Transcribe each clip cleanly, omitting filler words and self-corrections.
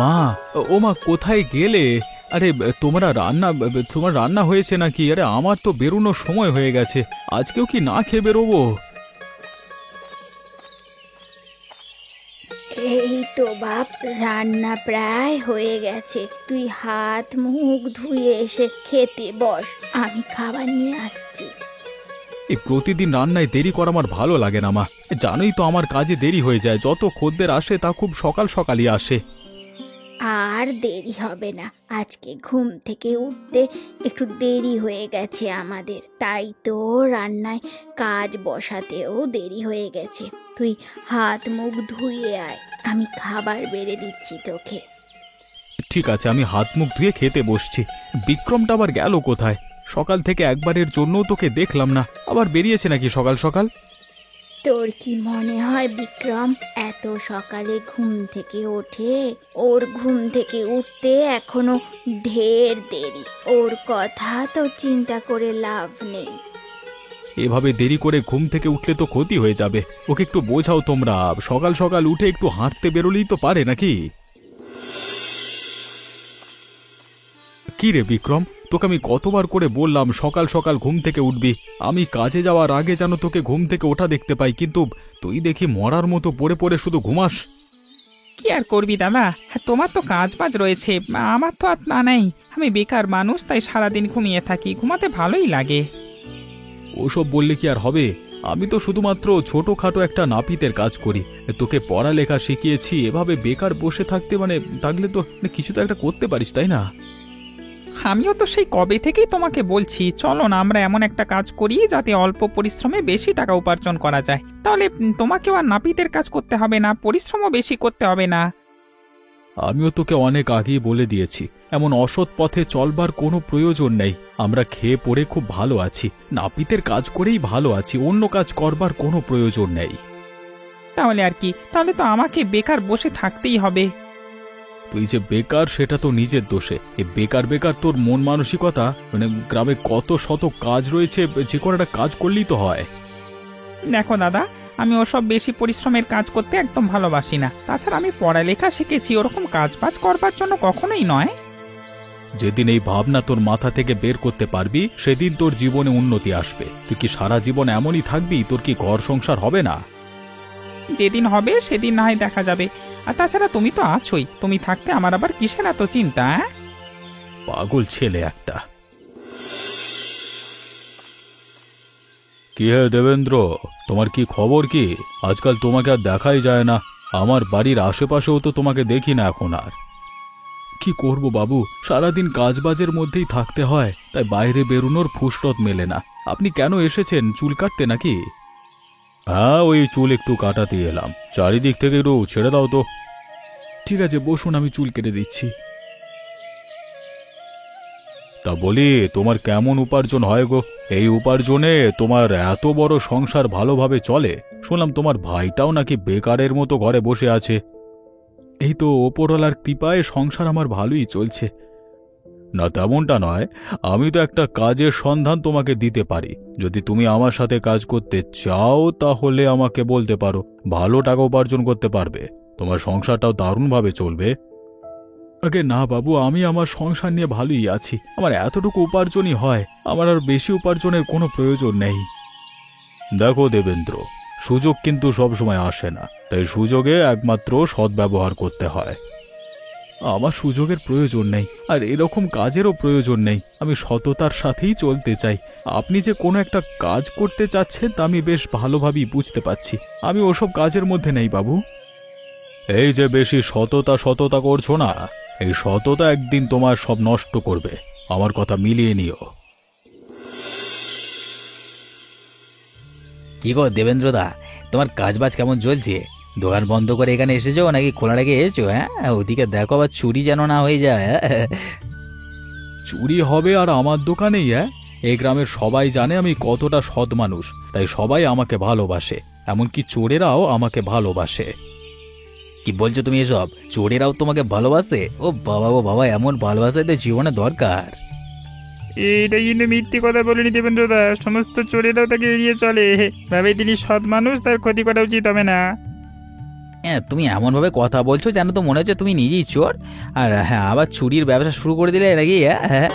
মা, ও মা, কোথায় গেলে? আরে তোমার রান্না হয়েছে নাকি? আরে আমার তো বেরোনোর সময় হয়ে গেছে, আজকেও কি না খেয়ে বেরোবো? এই তো বাপ, রান্না প্রায় হয়ে গেছে। তুই হাত মুখ ধুয়ে এসে খেতে বস, আমি খাবার নিয়ে আসছি। এই প্রতিদিন রান্নায় দেরি করা আমার ভালো লাগে না মা। জানোই তো আমার কাজে দেরি হয়ে যায়, যত খদ্দের আসে তা খুব সকাল সকালই আসে। আর দেরি হবে না, আজকে ঘুম থেকে উঠতে একটু দেরি হয়ে গেছে আমাদের, তাই তো রান্নায় কাজ বসাতেও দেরি হয়ে গেছে। তুই হাত মুখ ধুয়ে আয়, আমি খাবার বেড়ে দিচ্ছি তোকে। ঠিক আছে, আমি হাত মুখ ধুয়ে খেতে বসছি। বিক্রমটা আবার গেল কোথায়? সকাল থেকে একবারের জন্যও তোকে দেখলাম না, আবার বেরিয়েছে নাকি সকাল সকাল? তোর কি মনে হয় বিক্রম এত সকালে ঘুম থেকে ওঠে? ওর ঘুম থেকে উঠতে এখনো ঢের দেরি, ওর কথা তো চিন্তা করে লাভ নেই। এভাবে দেরি করে ঘুম থেকে উঠলে তো ক্ষতি হয়ে যাবে। ওকে একটু বোঝাও তোমরা, সকাল সকাল উঠে একটু হাঁটতে বেরোলেই তো পারে নাকি? কি রে বিক্রম, তোকে আমি কতবার করে বললাম সকাল সকাল ঘুম থেকে উঠবি, আমি কাজে যাওয়ার আগে যেন তোকে ঘুম থেকে ওঠা দেখতে পাই, কিন্তু তুই দেখি মরার মতো পড়ে পড়ে শুধু ঘুমাস। কি আর করবি দাদা, হ্যাঁ তোমার তো কাজ বাজ রয়েছে, আমার তো আর না নেই। আমি বেকার মানুষ, তাই সারাদিন ঘুমিয়ে থাকি, ঘুমাতে ভালোই লাগে। ওসব বললে কি আর হবে? আমি তো শুধুমাত্র ছোটখাটো একটা নাপিতের কাজ করি, তোকে পড়ালেখা শিখিয়েছি। এভাবে বেকার বসে থাকতে থাকলে তো কিছু তো একটা করতে পারিস, তাই না? আমিও তো সেই কবে থেকেই তোমাকে বলছি, চলো না আমরা এমন একটা কাজ করি যাতে অল্প পরিশ্রমে বেশি টাকা উপার্জন করা যায়। তাহলে তোমাকেও আর নাপিতের কাজ করতে হবে না, পরিশ্রমও বেশি করতে হবে না। আমিও তোকে অনেক আগেই বলে দিয়েছি, এমন অসৎ পথে চলবার কোনো প্রয়োজন নেই। আমরা খেয়ে পড়ে খুব ভালো আছি, নাপিতের কাজ করেই ভালো আছি, অন্য কাজ করবার কোনো প্রয়োজন নেই। তাহলে আর কি, তাহলে তো আমাকে বেকার বসে থাকতেই হবে। তুই যে বেকার সেটা তো নিজের দোষে। এ বেকার বেকার তোর মন মানসিকতা, গ্রামে কত শত কাজ রয়েছে, যে কোনো একটা কাজ করলেই তো হয়। দেখো দাদা, আমি ওসব বেশি পরিশ্রমের কাজ করতে একদম ভালোবাসি না। তাছাড়া আমি পড়ালেখা শিখেছি, ওরকম কাজ বাজ করবার জন্য কখনোই নয়। যেদিন এই ভাবনা তোর মাথা থেকে বের করতে পারবি, সেদিন তোর জীবনে উন্নতি আসবে। তুই কি সারা জীবন এমনই থাকবি? তোর কি ঘর সংসার হবে না? যেদিন হবে সেদিন না হয় দেখা যাবে। আর তাছাড়া তুমি তো আছোই, তুমি থাকতে আমার আবার কিসের এত চিন্তা? পাগল ছেলে একটা। কি হে দেবেন্দ্র, তোমার কি খবর? কি আজকাল তোমাকে আর দেখাই যায় না। আমার বাড়ির আশেপাশেও তো তোমাকে দেখি না এখন আর। কি করব বাবু, সারাদিন কাজবাজের মধ্যেই থাকতে হয়, তাই বাইরে বেরোনোর ফুরসত মেলে না। আপনি কেন এসেছেন? চুল কাটতে নাকি? হ্যাঁ, ওই চুল একটু কাটাতে এলাম। চারিদিক থেকে একটু ছেড়ে দাও তো। ঠিক আছে, বসুন, আমি চুল কেটে দিচ্ছি। তা বলি, তোমার কেমন উপার্জন হয় গো? এই উপার্জনে তোমার এত বড় সংসার ভালোভাবে চলে? শুনলাম তোমার ভাইটাও নাকি বেকারের মতো ঘরে বসে আছে। এই তো ওপরওয়ালার কৃপায় সংসার আমার ভালোই চলছে। না, তেমনটা নয়, আমি তো একটা কাজের সন্ধান তোমাকে দিতে পারি। যদি তুমি আমার সাথে কাজ করতে চাও তাহলে আমাকে বলতে পারো, ভালো টাকা উপার্জন করতে পারবে, তোমার সংসারটাও দারুণভাবে চলবে। আগে না বাবু, আমি আমার সংসার নিয়ে ভালোই আছি, আমার এতটুকু উপার্জনই হয়, আমার আর বেশি উপার্জনের কোনো প্রয়োজন নেই। দেখো দেবেন্দ্র, সুযোগ কিন্তু সবসময় আসে না, তাই সুযোগে একমাত্র সদ্ব্যবহার করতে হয়। আমার সুযোগের প্রয়োজন নেই, আর এরকম কাজেরও প্রয়োজন নেই। আমি সততার সাথেই চলতে চাই। আপনি যে কোনো একটা কাজ করতে চাচ্ছেন তা আমি বেশ ভালোভাবেই বুঝতে পারছি। আমি ওসব কাজের মধ্যে নেই বাবু। এই যে বেশি সততা সততা করছো না, এই সততা একদিন তোমার সব নষ্ট করবে। আমার কথা মিলিয়ে নিও। কি গো দেবেন্দ্রদা, তোমার কাজবাজ কেমন চলছে? দোকান বন্ধ করে এখানে এসেছো নাকি খোলা রেখে এসেছো? হ্যাঁ, ওদিকে দেখো আবার চুরি যেন না হয়ে যায়। চুরি হবে আর আমার দোকানেই? এই গ্রামের সবাই জানে আমি কতটা সৎ মানুষ, তাই সবাই আমাকে ভালোবাসে, এমনকি চোরেরাও আমাকে ভালোবাসে। কি বলছো তুমি এসব? চোরেরাও তোমাকে ভালোবাসে? ও বাবা, ও বাবা, এমন ভালোবাসা তো জীবনে দরকার। এটা কিন্তু মিথ্যে কথা বলেনি দেবেন্দ্রদা, সমস্ত চোরেরাও তাকে এড়িয়ে চলে, ভাবে তিনি সৎ মানুষ, তার ক্ষতি করা উচিত হবে না। হ্যাঁ, তুমি এমনভাবে কথা বলছো যেন তো মনে হচ্ছে তুমি নিজেই চোর। আর হ্যাঁ, আবার চুরির ব্যবসা শুরু করে দিলে নাকি? হ্যাঁ।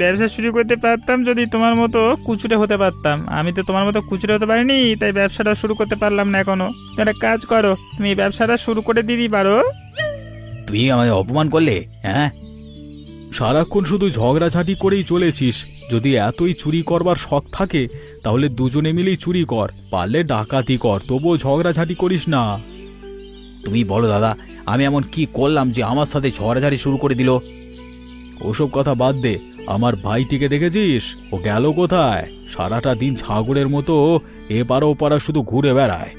ব্যবসা শুরু করতে পারতাম যদি তোমার মতো কুচুরে হতে পারতাম। আমি তো তোমার মতো কুচুরে হতে পারিনি, তাই ব্যবসাটা শুরু করতে পারলাম না এখনো। তুমি একটা কাজ করো, তুমি এই ব্যবসাটা শুরু করে দিতেই পারো। তুই আমায় অপমান করলে? হ্যাঁ, সারাক্ষণ শুধু ঝগড়াঝাটি করেই চলেছিস। যদি এতই চুরি করবার শখ থাকে তাহলে দুজনে মিলেই চুরি কর, পারলে ডাকাতি কর, তবুও ঝগড়াঝাটি করিস না। তুমি বলো দাদা, আমি এমন কি করলাম যে আমার সাথে ঝড়াঝাড়ি শুরু করে দিল? ওসব কথা বাদ দে, আমার ভাইটিকে দেখেছিস? ও গেল কোথায়? সারাটা দিন ছাগলের মতো এপারা ওপারা শুধু ঘুরে বেড়ায়।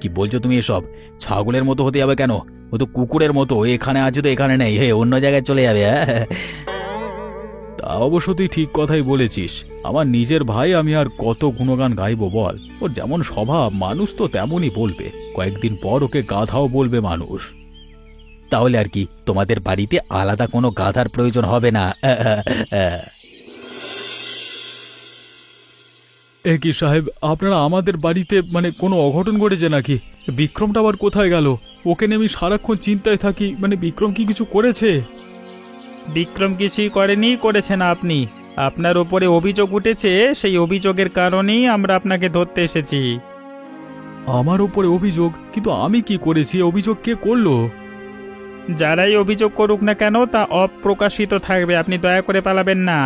কি বলছো তুমি এসব? ছাগলের মতো হতে যাবে কেন? ও তো কুকুরের মতো, এখানে আছে তো এখানে নেই, হে অন্য জায়গায় চলে যাবে। হ্যাঁ, তা অবশ্য তুই ঠিক কথাই বলেছিস। আমার নিজের ভাই, আমি আর কত গুণগান গাইবো বল। ওর যেমন স্বভাব, মানুষ তো তেমনই বলবে। কয়েকদিন পর ওকে গাধাও বলবে মানুষ। তাহলে আর কি, তোমাদের বাড়িতে আলাদা কোনো গাধার প্রয়োজন হবে না। এ কি সাহেব, আপনারা আমাদের বাড়িতে মানে কোনো অঘটন ঘটেছে নাকি? বিক্রমটা আবার কোথায় গেল? ওকে নিয়ে আমি সারাক্ষণ চিন্তায় থাকি। মানে বিক্রম কি কিছু করেছে? বিক্রম কিছুই করেনি, করেছেন আপনি। আপনার ওপরে অভিযোগ উঠেছে, সেই অভিযোগের কারণেই আমরা আপনাকে ধরতে এসেছি। আমার উপরে অভিযোগ? কিন্তু আমি কি করেছি? অভিযোগ কে করলো? যারাই অভিযোগ করুক না কেন তা অপ্রকাশিত থাকবে। আপনি দয়া করে পালাবেন না,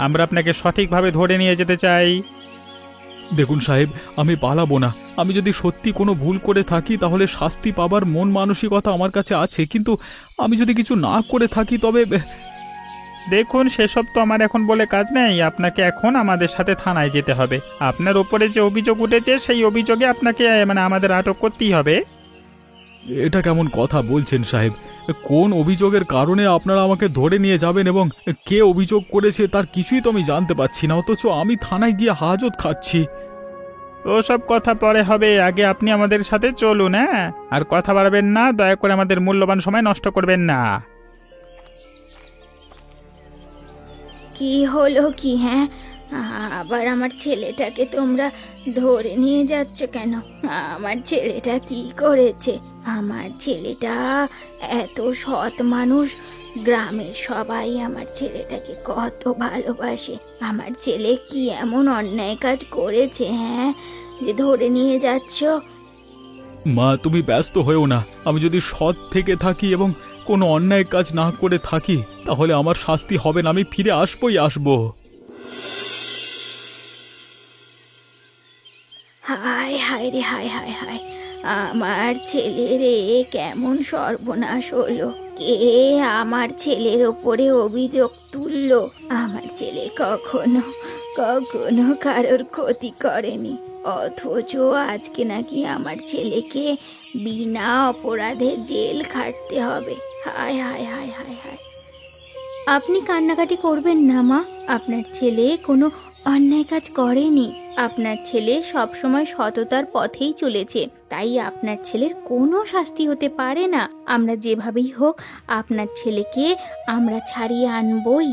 আমরা আপনাকে সঠিকভাবে ধরে নিয়ে যেতে চাই। দেখুন সাহেব, আমি পালাবো না। আমি যদি সত্যি কোনো ভুল করে থাকি তাহলে শাস্তি পাবার মন মানসিকতা আমার কাছে আছে, কিন্তু আমি যদি কিছু না করে থাকি তবে... দেখুন, সেসব তো আমার এখন বলে কাজ নেই। আপনাকে এখন আমাদের সাথে থানায় যেতে হবে। আপনার ওপরে যে অভিযোগ উঠেছে সেই অভিযোগে আপনাকে আমাদের আটক করতেই হবে। এটা কেমন কথা বলছেন সাহেব? কোন অভিযোগের কারণে আপনারা আমাকে ধরে নিয়ে যাবেন এবং কে অভিযোগ করেছে তার কিছুই তো আমি জানতে পারছি না, অথচ আমি থানায় গিয়ে হাজত খাচ্ছি। ওসব কথা পরে হবে, আগে আপনি আমাদের সাথে চলুন। হ্যাঁ, আর কথা বাড়াবেন না, দয়া করে আমাদের মূল্যবান সময় নষ্ট করবেন না। কি হলো কি? হ্যাঁ, আবার আমার ছেলেটাকে তোমরা ধরে নিয়ে যাচ্ছ কেন? আমার ছেলেটা কি করেছে? আমার ছেলেটা এত সৎ মানুষ, গ্রামের সবাই আমার ছেলেটাকে কত ভালোবাসে। আমার ছেলে কি এমন অন্যায় কাজ করেছে, হ্যাঁ, যে ধরে নিয়ে যাচ্ছ? মা, তুমি ব্যস্ত হয়েও না। আমি যদি সৎ থেকে থাকি এবং কোনো অন্যায় কাজ না করে থাকি তাহলে আমার শাস্তি হবে না। আমি ফিরে আসবই আসবো। হায় হায় রে, হায় হায় হায়, আমার ছেলে রে, কেমন সর্বনাশ হলো! কে আমার ছেলের ওপরে অভিযোগ তুললো? আমার ছেলে কখনো কখনো কারোর ক্ষতি করেনি, অথচ আজকে নাকি আমার ছেলেকে বিনা অপরাধে জেল খাটতে হবে। হায় হায় হায় হায় হায়! আপনি কান্নাকাটি করবেন না মা, আপনার ছেলে কোনো অন্যায় কাজ করেনি। আপনার ছেলে সবসময় সততার পথেই চলেছে, তাই আপনার ছেলের কোনো শাস্তি হতে পারে না। আমরা যেভাবেই হোক আপনার ছেলেকে আমরা ছাড়িয়ে আনবই।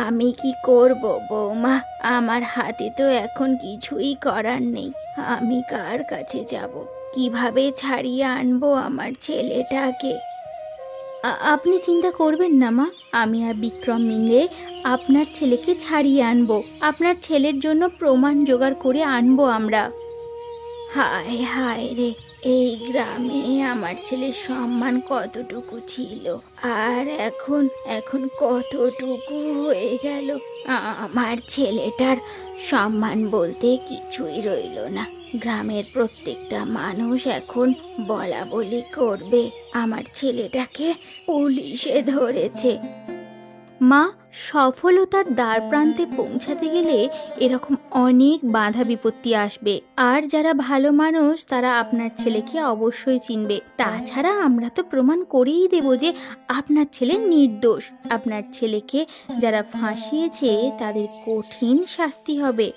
আমি কি করব বৌমা? আমার হাতে তো এখন কিছুই করার নেই। আমি কার কাছে যাব? কিভাবে ছাড়িয়ে আনবো আমার ছেলেটাকে? আপনি চিন্তা করবেন না মা, আমি আর বিক্রম মিলে আপনার ছেলেকে ছাড়িয়ে আনবো। আপনার ছেলের জন্য প্রমাণ জোগাড় করে আনবো আমরা। হায় হায় রে, এই গ্রামে আমার ছেলের সম্মান কতটুকু ছিল, আর এখন এখন কতটুকু হয়ে গেল। আমার ছেলেটার সম্মান বলতে কিছুই রইল না। গ্রামের প্রত্যেকটা মানুষ এখন বলা বলি করবে আমার ছেলেটাকে পুলিশে ধরেছে। মা, সফলতার দ্বার প্রান্তে পৌঁছাতে গেলে এরকম অনেক বাধা বিপত্তি আসবে, আর যারা ভালো মানুষ তারা আপনার ছেলেকে অবশ্যই চিনবে। তাছাড়া আমরা তো প্রমাণ করেই দেব যে আপনার ছেলে নির্দোষ। আপনার ছেলেকে যারা ফাঁসিয়েছে তাদের কঠিন শাস্তি হবে।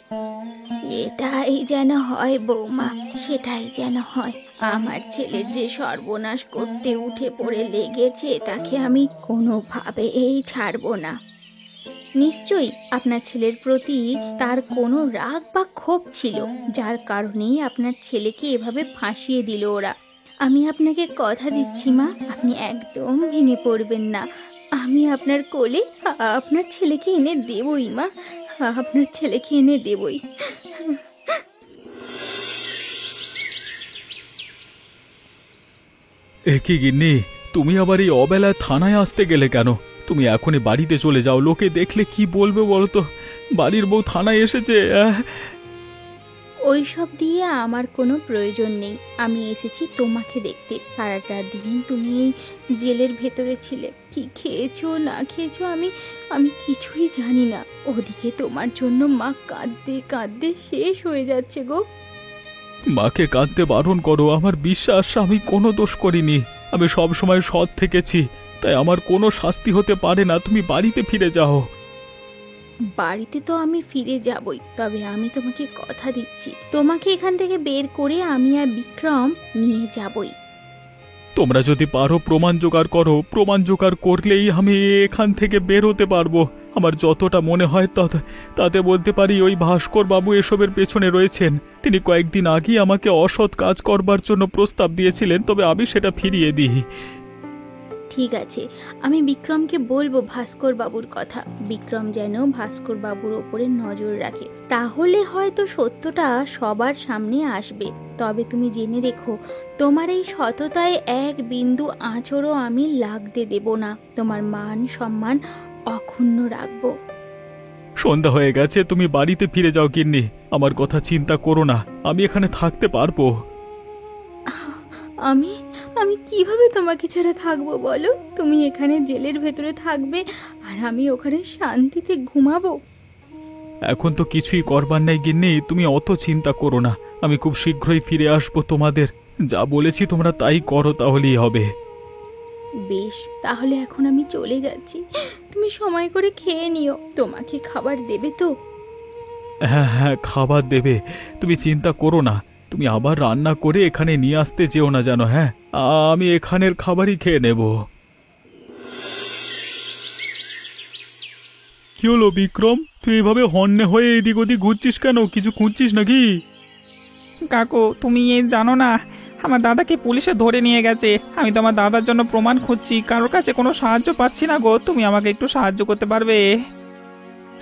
এটাই যেন হয় বৌমা, সেটাই যেন হয়। আমার ছেলের যে সর্বনাশ করতে উঠে পড়ে লেগেছে তাকে আমি কোনোভাবেই ছাড়বো না। নিশ্চয়ই আপনার ছেলের প্রতি তার কোনো রাগ বা ক্ষোভ ছিল, যার কারণেই আপনার ছেলেকে এভাবে ফাঁসিয়ে দিল ওরা। আমি আপনাকে কথা দিচ্ছি মা, আপনি একদম ভেঙে পড়বেন না। আমি আপনার কোলে আপনার ছেলেকে এনে দেবই মা, আপনার ছেলেকে এনে দেবই। এ কি গিন্নি, তুমি আবার এই অবেলায় থানায় আসতে গেলে কেন? তুমি এখনই বাড়িতে চলে যাও, লোকে দেখলে কি বলবে বলো তো? বাড়ির বউ থানায় এসেছে। ওইসব দিয়ে আমার কোনো প্রয়োজন নেই। আমি এসেছি তোমাকে দেখতে। সারাটা দিন তুমি এই জেলের ভেতরে ছিলে, কি খেয়েছো না খেয়েছো আমি কিছুই জানি না। ওদিকে তোমার জন্য মা কাঁদতে কাঁদতে শেষ হয়ে যাচ্ছে গো। মাকে কাঁদতে বারণ করো। আমার বিশ্বাস আমি কোনো দোষ করিনি, আমি সব সময় সৎ থেকেছি, তাই আমার কোনো শাস্তি হতে পারে না। তুমি বাড়িতে ফিরে যাও। বাড়িতে তো আমি ফিরে যাবই, তবে আমি তোমাকে কথা দিচ্ছি, তোমাকে এখান থেকে বের করে আমি আর বিক্রম নিয়ে যাবই। তোমরা যদি পারো প্রমাণ জোগাড় করো, প্রমাণ জোগাড় করলেই আমি এখান থেকে বের হতে পারবো। আমার যতটা মনে হয় তাতে বলতে পারি ওই ভাস্কর বাবু এসবের পেছনে রয়েছেন। তিনি কয়েকদিন আগেই আমাকে অসৎ কাজ করবার জন্য প্রস্তাব দিয়েছিলেন, তবে আমি সেটা ফিরিয়ে দিই। ঠিক আছে, আমি বিক্রমকে বলবো ভাস্কর বাবুর কথা। বিক্রম যেন ভাস্কর বাবুর ওপরে নজর রাখে, তাহলে হয়তো সত্যটা সবার সামনে আসবে। তবে তুমি জেনে রেখো, তোমার এই সততায় এক বিন্দু আঁচড়ও আমি লাগতে দেব না। তোমার মান সম্মান অক্ষুণ্ণ রাখবো। সন্ধ্যা হয়ে গেছে, তুমি বাড়িতে ফিরে যাও গিন্নি। আমার কথা চিন্তা করো না, আমি এখানে থাকতে পারবো। আমি আমি কিভাবে তোমাকে ছাড়া থাকবো বলো? তুমি এখানে জেলের ভেতরে থাকবে আর আমি ওখানে শান্তিতে ঘুমাবো। এখন তো কিছুই করবার নেই গিন্নি, তুমি অত চিন্তা করো না। আমি খুব শীঘ্রই ফিরে আসবো। তোমাদের যা বলেছি তোমরা তাই করো, তাহলেই হবে। বেশ, তাহলে এখন আমি চলে যাচ্ছি। তুমি সময় করে খেয়ে নিও। তোমাকে খাবার দেবে তো? হ্যাঁ হ্যাঁ, খাবার দেবে, তুমি চিন্তা করো না। তুমি আবার রান্না করে এখানে নিয়ে আসতে যেও না যেন। হ্যাঁ, আমি এখানের খাবারই খেয়ে নেব। কি হলো বিক্রম, তুই এইভাবে হন্যে হয়ে এদিক ওদিক ঘুরছিস কেন? কিছু খুঁজছিস নাকি? কাকু, তুমি জানো না, আমার দাদাকে পুলিশে ধরে নিয়ে গেছে। আমি তো আমার দাদার জন্য প্রমাণ খুঁজছি, কারোর কাছে কোনো সাহায্য পাচ্ছি না গো। তুমি আমাকে একটু সাহায্য করতে পারবে?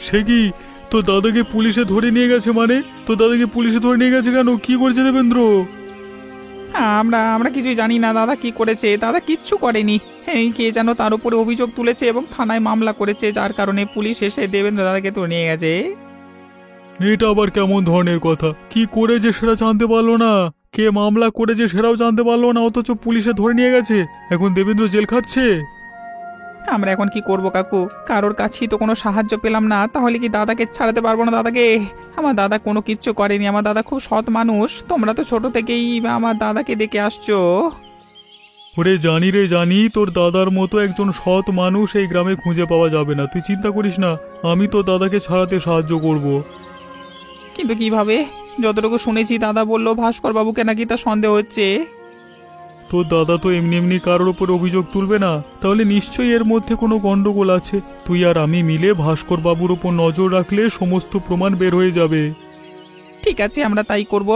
সে কি, তোর দাদাকে পুলিশে ধরে নিয়ে গেছে? মানে তোর দাদাকে পুলিশে ধরে নিয়ে গেছে কেন? কি করেছে দেবেন্দ্র? আমরা কিছুই জানি না দাদা কি করেছে। দাদা কিচ্ছু করেনি। এই কে যেন তার উপরে অভিযোগ তুলেছে এবং থানায় মামলা করেছে, যার কারণে পুলিশ এসে দেবেন্দ্র দাদাকে তো নিয়ে গেছে। এটা আবার কেমন ধরনের কথা? কি করেছে সেটা জানতে পারলো না, কে মামলা করেছে সেটাও জানতে পারলো না, অথচ পুলিশে ধরে নিয়ে গেছে। এখন দেবেন্দ্র জেল খাটছে। আমরা এখন কি করব কাকু? কারোর কাছেই তো কোনো সাহায্য পেলাম না, তাহলে কি দাদাকে ছাড়াতে পারবো না দাদাকে? আমার দাদা কোনো কিচ্ছু করেনি, আমার দাদা খুব সৎ মানুষ। তোমরা তো ছোট থেকেই আমার দাদাকে দেখে আসছো। ওরে জানি রে জানি, তোর দাদার মতো একজন সৎ মানুষ এই গ্রামে খুঁজে পাওয়া যাবে না। তুই চিন্তা করিস না, আমি তো দাদাকে ছাড়াতে সাহায্য করব। কিন্তু কিভাবে? যতটুকু শুনেছি দাদা বললো ভাস্কর বাবুকে নাকি তা সন্দেহ হচ্ছে। তোর দাদা তো এমনি এমনি কারোর উপর অভিযোগ তুলবে না, তাহলে নিশ্চয়ই এর মধ্যে কোনো গন্ডগোল আছে। তুই আর আমি মিলে ভাস্কর বাবুর উপর নজর রাখলে সমস্ত প্রমাণ বের হয়ে যাবে। ঠিক আছে, আমরা তাই করব।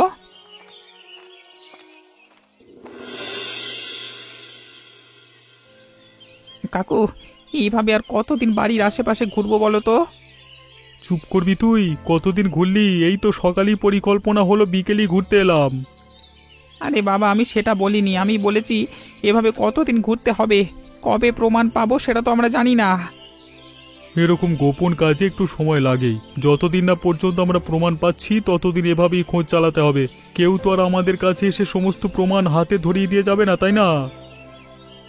কাকু, এইভাবে আর কতদিন বাড়ির আশেপাশে ঘুরবো বলো তো? চুপ করবি তুই? কতদিন ঘুরলি? এই তো সকালেই পরিকল্পনা হলো, বিকেলই ঘুরতে এলাম। আরে বাবা, আমি সেটা বলিনি। আমি বলেছি এভাবে কতদিন ঘুরতে হবে, কবে প্রমাণ পাবো সেটা তো আমরা জানি না। এরকম গোপন কাজে একটু সময় লাগেই। যতদিন না পর্যন্ত আমরা প্রমাণ পাচ্ছি ততদিন এভাবেই খোঁজ চালাতে হবে। কেউ তো আর আমাদের কাছে এসে সমস্ত প্রমাণ হাতে ধরিয়ে দিয়ে যাবে না, তাই না?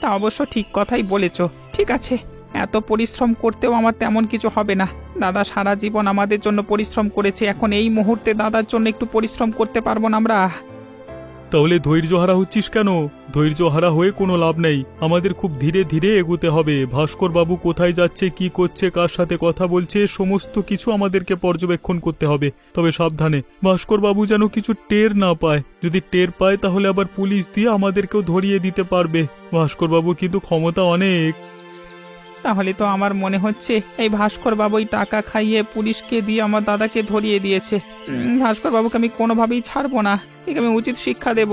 তা অবশ্য ঠিক কথাই বলেছ। ঠিক আছে, এত পরিশ্রম করতেও আমার তেমন কিছু হবে না। দাদা সারা জীবন আমাদের জন্য পরিশ্রম করেছে, এখন এই মুহূর্তে দাদার জন্য একটু পরিশ্রম করতে পারবো না আমরা? তাহলে ধৈর্য হারা হচ্ছিস কেন? ধৈর্য হারা হয়ে কোনো লাভ নেই। আমাদের খুব ধীরে ধীরে এগোতে হবে। ভাস্কর বাবু কোথায় যাচ্ছে, কি করছে, কার সাথে কথা বলছে, সমস্ত কিছু আমাদেরকে পর্যবেক্ষণ করতে হবে। তবে সাবধানে, ভাস্কর বাবু যেন কিছু টের না পায়। যদি টের পায় তাহলে আবার পুলিশ দিয়ে আমাদেরকেও ধরিয়ে দিতে পারবে। ভাস্কর বাবু কিন্তু ক্ষমতা অনেক। তাহলে তো আমার মনে হচ্ছে এই ভাস্কর বাবুই টাকা খাইয়ে পুলিশকে দিয়ে আমার দাদাকে ধরিয়ে দিয়েছে। ভাস্কর বাবুকে আমি কোনোভাবেই ছাড়বো না, একে আমি উচিত শিক্ষা দেব।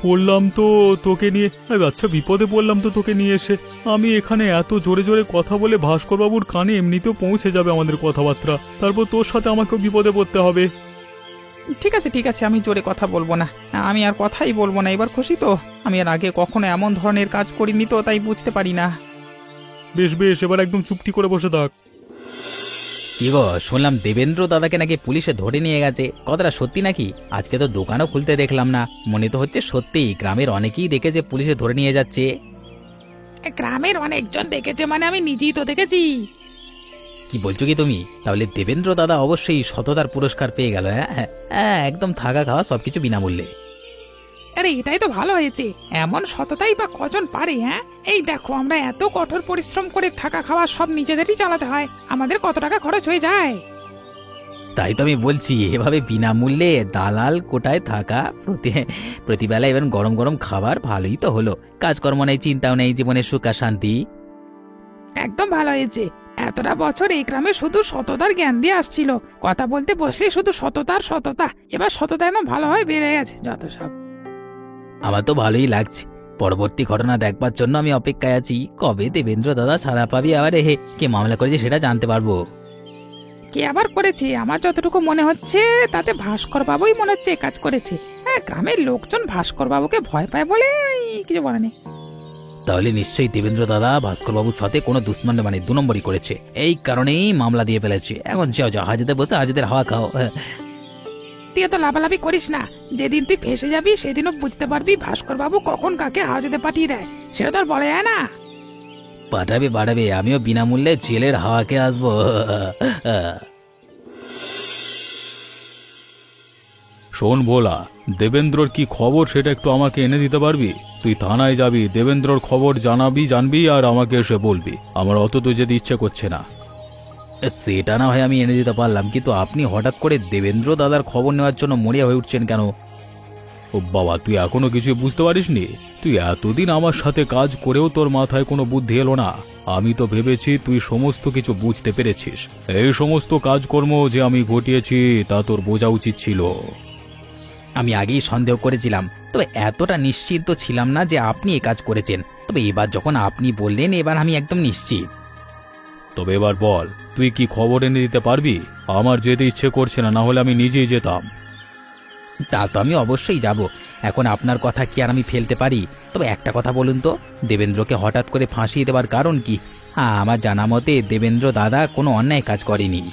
পড়লাম তো তোকে নিয়ে, আচ্ছা বিপদে পড়লাম তো তোকে নিয়ে এসে। আমি এখানে এত জোরে জোরে কথা বলে ভাস্করবাবুর কানে এমনিতেও পৌঁছে যাবে আমাদের কথাবার্তা, তারপর তোর সাথে আমাকেও বিপদে পড়তে হবে। ঠিক আছে, আমি জোরে কথা বলবো না, আমি আর কথাই বলবো না। এবার খুশি তো? আমি আর আগে কখনো এমন ধরনের কাজ করিনি তো, তাই বুঝতে পারি না। বেশ বেশ, এবার একদম চুপটি করে বসে থাক। কি গো, শুনলাম দেবেন্দ্র দাদাকে নাকি পুলিশে ধরে নিয়ে গেছে, কথাটা সত্যি নাকি? আজকে তো দোকানও খুলতে দেখলাম না, মনে তো হচ্ছে সত্যি। গ্রামের অনেকেই দেখেছে পুলিশে ধরে নিয়ে যাচ্ছে। গ্রামের অনেকজন দেখেছে মানে আমি নিজেই তো দেখেছি। কি বলছো কি তুমি? তাহলে দেবেন্দ্র দাদা অবশ্যই সততার পুরস্কার পেয়ে গেল। হ্যাঁ হ্যাঁ, একদম থাকা খাওয়া সবকিছু বিনামূল্যে। আরে এটাই তো ভালো হয়েছে, এমন সততাই বা কজন পারে? হ্যাঁ, এই দেখো আমরা এত কঠোর পরিশ্রম করে থাকা খাওয়া সব নিজেদেরই চালাতে হয়, আমাদের কত টাকা খরচ হয়ে যায়। তাই তো আমি বলছি, এভাবে বিনামূল্যে দালাল কোটায় থাকা, প্রতিবেলা এবার গরম গরম খাবার, ভালোই তো হলো। কাজকর্ম নেই, চিন্তাও নেই, জীবনে সুখ আর শান্তি। একদম ভালো হয়েছে। এতটা বছর এই গ্রামে শুধু সততার জ্ঞান দিয়ে আসছিল, কথা বলতে বসলে শুধু সততা, এবার সততা একদম ভালোভাবে বেড়ে গেছে যত সব। আমার তো ভালোই লাগছে। পরবর্তী ঘটনা দেখবার জন্য আমি অপেক্ষায় আছি। কবে দেবেন্দ্র দাদা ছাড়া পাবি, আবার কে মামলা করেছে সেটা জানতে পারবো। কে আবার করেছে? আমার যতটুকু মনে হচ্ছে তাতে ভাস্কর বাবুই মনে হচ্ছে এ কাজ করেছে। হ্যাঁ, গ্রামের লোকজন ভাস্কর বাবুকে ভয় পায় বলে কিছু বলে নেই। তাহলে নিশ্চয়ই দেবেন্দ্র দাদা ভাস্কর বাবুর সাথে কোনো দুশ্মন, মানে 2 নম্বরই করেছে। এই কারণেই মামলা দিয়ে ফেলেছে। এখন যাও হাজিতে বসে হাজিদের হাওয়া খাও। তুই এত লাভালাভি করিস না, যেদিন তুই ফেসে যাবি সেদিনও বুঝতে পারবি ভাস্কর বাবু কখন কাকে হাজতে পাঠিয়ে দেয়, সেটা তো আর বলা যায় না। পাঠাবে, আমিও বিনামূল্যে জেলের হাওয়াকে আসবো। শোন ভোলা, দেবেন্দ্রর কি খবর সেটা একটু আমাকে এনে দিতে পারবি? তুই থানায় যাবি, দেবেন্দ্রর খবর জানবি আর আমাকে এসে বলবি। আমার অত তো যেতে ইচ্ছে করছে না। সেটা না হয় আমি এনে দিতে পারলাম, কিন্তু আপনি হঠাৎ করে দেবেন্দ্র দাদার খবর নেওয়ার জন্য মরিয়া হয়ে উঠছেন কেন? ও বাবা, তুই এখনো কিছু বুঝতে পারিসনি? তুই এতদিন আমার সাথে কাজ করেও তোর মাথায় কোনো বুদ্ধি এলো না? আমি তো ভেবেছি তুই সমস্ত কিছু বুঝতে পেরেছিস। এই সমস্ত কাজকর্ম যে আমি ঘটিয়েছি তা তোর বোঝা উচিত ছিল। আমি আগেই সন্দেহ করেছিলাম, তবে এতটা নিশ্চিত ছিলাম না যে আপনি এই কাজ করেছেন। তবে এবার যখন আপনি বললেন, এবার আমি একদম নিশ্চিত। তবে এবার বল, তুই কি খবর এনে দিতে পারবি? আমার যেতে ইচ্ছে করছে না, হলে আমি নিজেই যেতাম। তা তো আমি অবশ্যই যাব। এখন আপনার কথা কি আর আমি ফেলতে পারি? তবে একটা কথা বলুন তো, দেবেন্দ্রকে হঠাৎ করে ফাঁসিয়ে দেওয়ার কারণ কি? আমার জানা মতে দেবেন্দ্র দাদা কোনো অন্যায় কাজ করেনি।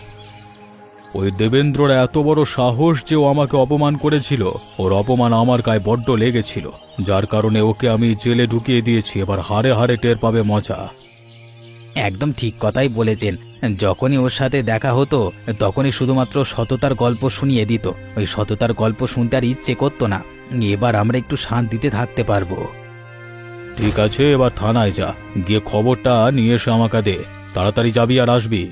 ওই দেবেন্দ্রর এত বড় সাহস যে ও আমাকে অপমান করেছিল, ওর অপমান আমার গায়ে বড্ড লেগেছিল, যার কারণে ওকে আমি জেলে ঢুকিয়ে দিয়েছি। এবার হারে হারে টের পাবে মজা। একদম ঠিক কথাই বলেছেন। যখনই ওর সাথে দেখা হতো তখনই শুধুমাত্র সততার গল্প শুনিয়ে দিত। ওই সততার গল্প শুনতে আর ইচ্ছে করতো না। এবার আমরা একটু শান্তিতে থাকতে পারবো। ঠিক আছে, এবার থানায় যা, গিয়ে খবরটা নিয়ে এসে আমাকে দে। তাড়াতাড়ি যাবি আর আসবি।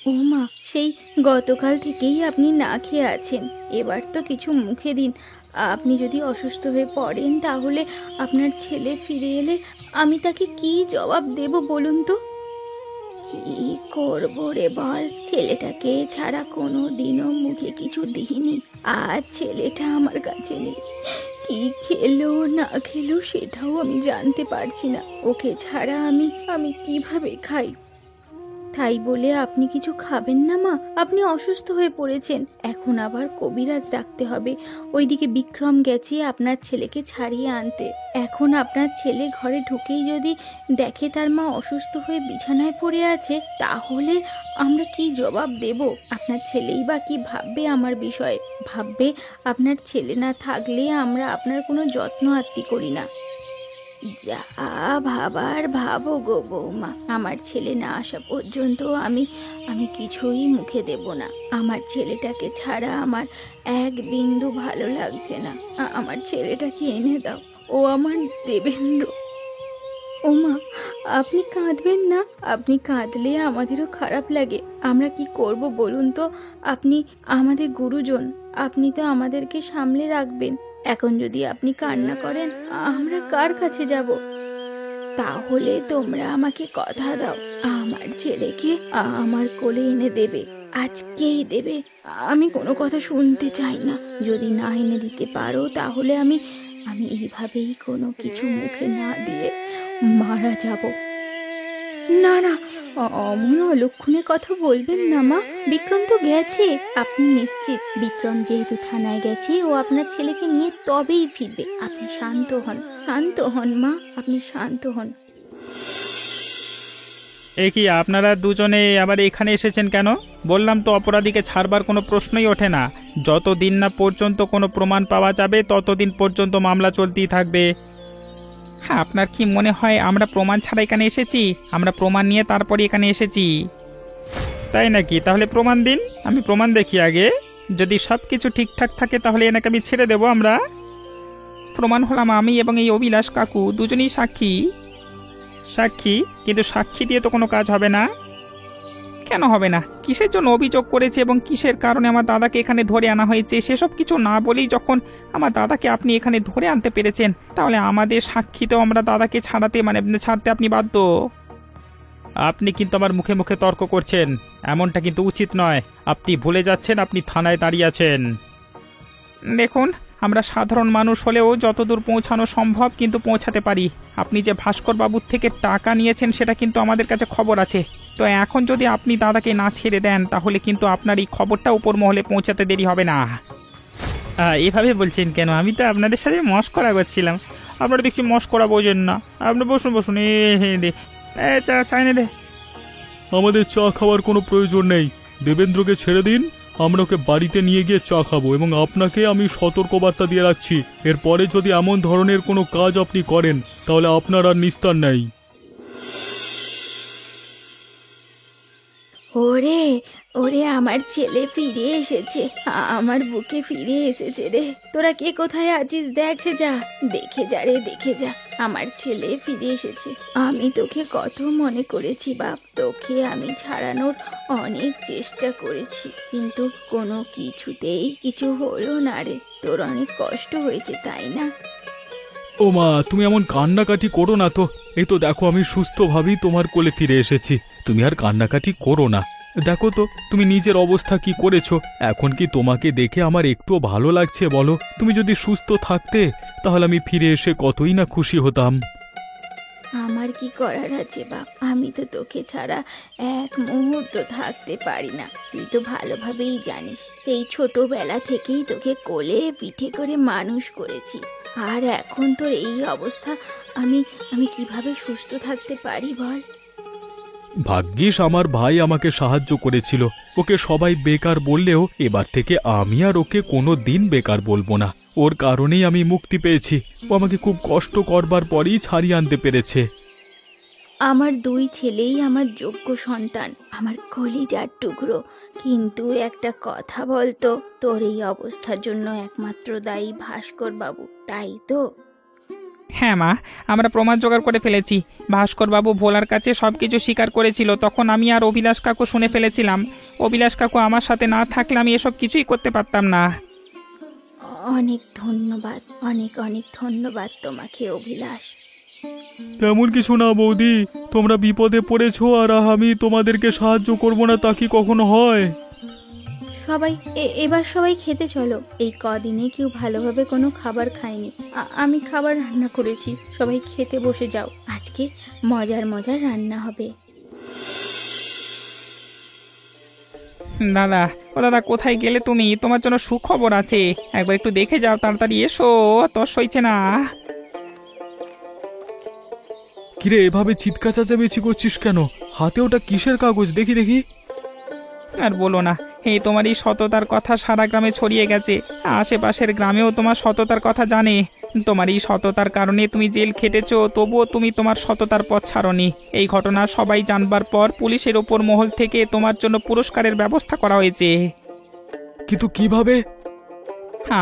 ও মা, সেই গতকাল থেকেই আপনি না খেয়ে আছেন, এবার তো কিছু মুখে দিন। আপনি যদি অসুস্থ হয়ে পড়েন তাহলে আপনার ছেলে ফিরে এলে আমি তাকে কি জবাব দেব বলুন তো? কি করব রে বল, ছেলেটাকে ছাড়া কোনো দিনও মুখে কিছু দিইনি, আজ ছেলেটা আমার কাছে নেই। কি খেলো না খেলো সেটাও আমি জানতে পারছি না। ওকে ছাড়া আমি কিভাবে খাই? তাই বলে আপনি কিছু খাবেন না মা? আপনি অসুস্থ হয়ে পড়েছেন, এখন আবার কবিরাজ ডাকতে হবে। ওইদিকে বিক্রম গেছে আপনার ছেলেকে ছাড়িয়ে আনতে। এখন আপনার ছেলে ঘরে ঢুকেই যদি দেখে তার মা অসুস্থ হয়ে বিছানায় পড়ে আছে, তাহলে আমরা কি জবাব দেব? আপনার ছেলেই বা কি ভাববে আমার বিষয়ে? ভাববে আপনার ছেলে না থাকলে আমরা আপনার কোনো যত্ন আত্তি করি না। যা ভাবার ভাবো গো বৌমা, আমার ছেলে না আসা পর্যন্ত আমি কিছুই মুখে দেব না। আমার ছেলেটাকে ছাড়া আমার এক বিন্দু ভালো লাগছে না। আমার ছেলেটাকে এনে দাও, ও আমার দেবেন্দ্র। ও মা, আপনি কাঁদবেন না, আপনি কাঁদলে আমাদেরও খারাপ লাগে। আমরা কি করব বলুন তো? আপনি আমাদের গুরুজন, আপনি তো আমাদেরকে সামলে রাখবেন। এখন যদি আপনি কান্না করেন আমরা কার কাছে যাব? তাহলে তোমরা আমাকে কথা দাও, আমার ছেলেকে আমার কোলে এনে দেবে, আজকেই দেবে। আমি কোনো কথা শুনতে চাই না। যদি না এনে দিতে পারো তাহলে আমি এইভাবেই কোনো কিছু মুখে না দিয়ে মারা যাব। না না, অমন অলক্ষণের কথা বলবেন না মা। বিক্রম তো গেছে, আপনি নিশ্চিত? বিক্রম যেহেতু থানায় গেছে, ও আপনার ছেলেকে নিয়ে তবেই ফিরবে। আপনি শান্ত হন, শান্ত হন মা, আপনি শান্ত হন। এ কি, আপনারা দুজনে আবার এখানে এসেছেন কেন? বললাম তো অপরাধীকে ছাড়বার কোনো প্রশ্নই ওঠে না। যতদিন না পর্যন্ত কোনো প্রমাণ পাওয়া যাবে ততদিন পর্যন্ত মামলা চলতেই থাকবে। হ্যাঁ, আপনার কি মনে হয় আমরা প্রমাণ ছাড়া এখানে এসেছি? আমরা প্রমাণ নিয়ে তারপরে এখানে এসেছি। তাই নাকি? তাহলে প্রমাণ দিন, আমি প্রমাণ দেখি আগে। যদি সব কিছু ঠিকঠাক থাকে তাহলে এনাকে আমি ছেড়ে দেবো। আমরা প্রমাণ হলাম আমি এবং এই অভিলাষ কাকু, দুজনেই সাক্ষী। সাক্ষী? কিন্তু সাক্ষী দিয়ে তো কোনো কাজ হবে না। কেন হবে না? কিসের জন্য অভিযোগ করেছে এবং কিসের কারণে আমার দাদাকে এখানে ধরে আনা হয়েছে সেসব কিছু না বলেই যখন আমার দাদাকে আপনি এখানে ধরে আনতে পেরেছেন, তাহলে আমাদের সাক্ষীতেও আমরা দাদাকে ছাড়তে আপনি বাধ্য। আপনি কিন্তু আমার মুখে মুখে তর্ক করছেন, এমনটা কিন্তু উচিত নয়। আপনি ভুলে যাচ্ছেন আপনি থানায় দাঁড়িয়ে আছেন। দেখুন, আমরা সাধারণ মানুষ হলেও যতদূর পৌঁছানো সম্ভব কিন্তু পৌঁছাতে পারি। আপনি যে ভাস্কর বাবুর থেকে টাকা নিয়েছেন সেটা কিন্তু আমাদের কাছে খবর আছে। তো এখন যদি আপনি দাদাকে না ছেড়ে দেন তাহলে কিন্তু আপনার এই খবরটা উপর মহলে পৌঁছাতে দেরি হবে না। এভাবে বলছেন কেন? আমি তো আপনাদের সাথে মস্করা করছিলাম। আপনারা দেখছি মস্করা বোঝেন না। আপনি বসুন বসুন। চা এনে দে। আমাদের চা খাওয়ার কোনো প্রয়োজন নেই। দেবেন্দ্রকে ছেড়ে দিন, আমরা ওকে বাড়িতে নিয়ে গিয়ে চা খাবো। এবং আপনাকে আমি সতর্কবার্তা দিয়ে রাখছি, এরপরে যদি এমন ধরনের কোনো কাজ আপনি করেন তাহলে আপনার আর নিস্তার নেই। ওরে ওরে, আমার ছেলে ফিরে এসেছে, আমার বুকে ফিরে এসেছে রে। তোরা কে কোথায় আছিস? দেখে যা, দেখে যা রে, দেখে যা, আমার ছেলে ফিরে এসেছে। আমি তোকে কত মনে করেছি বাপ, তোকে আমি ছাড়ানোর অনেক চেষ্টা করেছি, কিন্তু কোনো কিছুতেই কিছু হলো না রে। তোর অনেক কষ্ট হয়েছে তাই না? ও মা, তুমি এমন কান্নাকাটি করো না তো। এই তো দেখো, আমি সুস্থভাবেই তোমার কোলে ফিরে এসেছি। তুমি আর কান্নাকাটি করো না। দেখো তো তুমি নিজের অবস্থা কি করেছো। এখন কি তোমাকে দেখে আমার একটুও ভালো লাগছে বলো? তুমি যদি সুস্থ থাকতে তাহলে আমি ফিরে এসে কতই না খুশি হতাম। আমার কি করার আছে বাপ, আমি তো তোকে ছাড়া এক মুহূর্ত থাকতে পারি না। তুই তো ভালোভাবেই জানিস, এই ছোটবেলা থেকেই তোকে কোলে পিঠে করে মানুষ করেছি। আর এখন তোর এই অবস্থা, আমি কিভাবে সুস্থ থাকতে পারি বল? ভাগ্যিস আমার ভাই আমাকে সাহায্য করেছিল। ওকে সবাই বেকার বললেও এবার থেকে আমি আর ওকে কোনো দিন বেকার বলবো না। ওর কারণেই আমি মুক্তি পেয়েছি। ও আমাকে খুব কষ্ট করবার পরই ছাড়িয়ে আনতে পেরেছে। আমার দুই ছেলেই আমার যোগ্য সন্তান, আমার কলিজার টুকরো। কিন্তু একটা কথা বলতো, তোর এই অবস্থার জন্য একমাত্র দায়ী ভাস্কর বাবু, তাই তো? হ্যাঁ মা, আমরা প্রমাণ জোগাড় করে ফেলেছি। ভাস্কর বাবু ভোলার কাছে সবকিছু স্বীকার করেছিল। তখন আমি আর অভিলাষ কাকু শুনে ফেলেছিলাম। অভিলাষ কাকু আমার সাথে না থাকলে আমি এসব কিছুই করতে পারতাম না। অনেক ধন্যবাদ, অনেক অনেক ধন্যবাদ তোমাকে অভিলাষ। তেমন কিছু না বৌদি, তোমরা বিপদে পড়েছো আর আমি তোমাদেরকে সাহায্য করব না তা কি কখনো হয়? সবাই এবার সবাই খেতে চলো। এই কদিনে কেউ ভালোভাবে কোনো খাবার খায়নি। আমি খাবার রান্না করেছি, সবাই খেতে বসে যাও। আজকে মজার মজার রান্না হবে। দাদা, ও দাদা, কোথায় গেলে তুমি? তোমার জন্য সুখবর আছে, একবার একটু দেখে যাও, তাড়াতাড়ি এসো, তর সইছে না। কিরে, এভাবে চিৎকার চেঁচামেচি করছিস কেন? হাতে ওটা কিসের কাগজ? দেখি দেখি। আর বলো না, এই তোমার এই সততার কথা সারা গ্রামে ছড়িয়ে গেছে। আশেপাশের গ্রামেও তোমার সততার কথা জানে। তোমার এই সততার কারণে তুমি জেল খেটেছো, তবুও তুমি তোমার সততার পথ ছাড়োনি। এই ঘটনা সবাই জানবার পর পুলিশের ওপর মহল থেকে তোমার জন্য পুরস্কারের ব্যবস্থা করা হয়েছে। কিন্তু কিভাবে?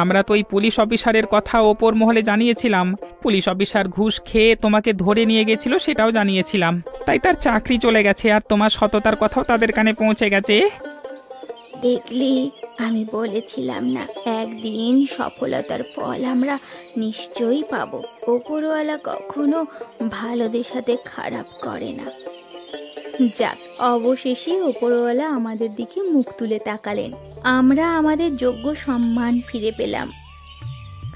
আমরা তো ওই পুলিশ অফিসারের কথা ওপর মহলে জানিয়েছিলাম। পুলিশ অফিসার ঘুষ খেয়ে তোমাকে ধরে নিয়ে গেছিল সেটাও জানিয়েছিলাম। তাই তার চাকরি চলে গেছে আর তোমার সততার কথাও তাদের কানে পৌঁছে গেছে। দেখলি, আমি বলেছিলাম না, একদিন সফলতার ফল আমরা নিশ্চয়ই পাবো। ওপরওয়ালা কখনো ভালোদের সাথে খারাপ করে না। যাক, অবশেষে ওপরওয়ালা আমাদের দিকে মুখ তুলে তাকালেন। আমরা আমাদের যোগ্য সম্মান ফিরে পেলাম।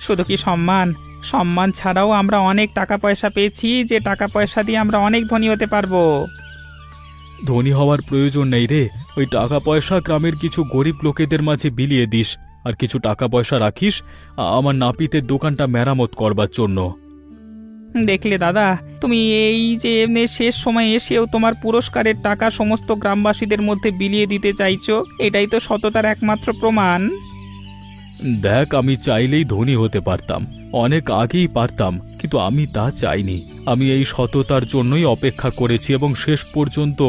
শুধু কি সম্মান, সম্মান ছাড়াও আমরা অনেক টাকা পয়সা পেয়েছি, যে টাকা পয়সা দিয়ে আমরা অনেক ধনী হতে পারবো। ধনী হওয়ার প্রয়োজন নেই রে, ওই টাকা পয়সা গ্রামের কিছু গরিব লোকেদের মাঝে বিলিয়ে দিস, আর কিছু টাকা পয়সা রাখিস আমার নাপিতের দোকানটা মেরামত করবার জন্য। দেখলে দাদা, তুমি এই যে এমনি শেষ সময় এসেও তোমার পুরস্কারের টাকা সমস্ত গ্রামবাসীদের মধ্যে বিলিয়ে দিতে চাইছো, এটাই তো সততার একমাত্র প্রমাণ। দেখ, আমি চাইলেই ধনী হতে পারতাম, অনেক আগেই পারতাম, কিন্তু আমি তা চাইনি। আমি এই সততার জন্যই অপেক্ষা করেছি এবং শেষ পর্যন্ত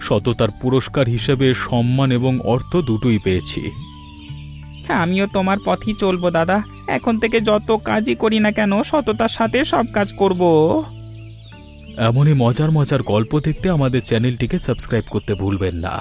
সততার পুরস্কার হিসেবে সম্মান এবং অর্থ দুটোই পেয়েছি। হ্যাঁ, আমিও তোমার পথই চলবো দাদা। এখন থেকে যত কাজই করি না কেন সততার সাথে সব কাজ করব। এমনই মজার মজার গল্প দেখতে আমাদের চ্যানেলটিকে সাবস্ক্রাইব করতে ভুলবেন না।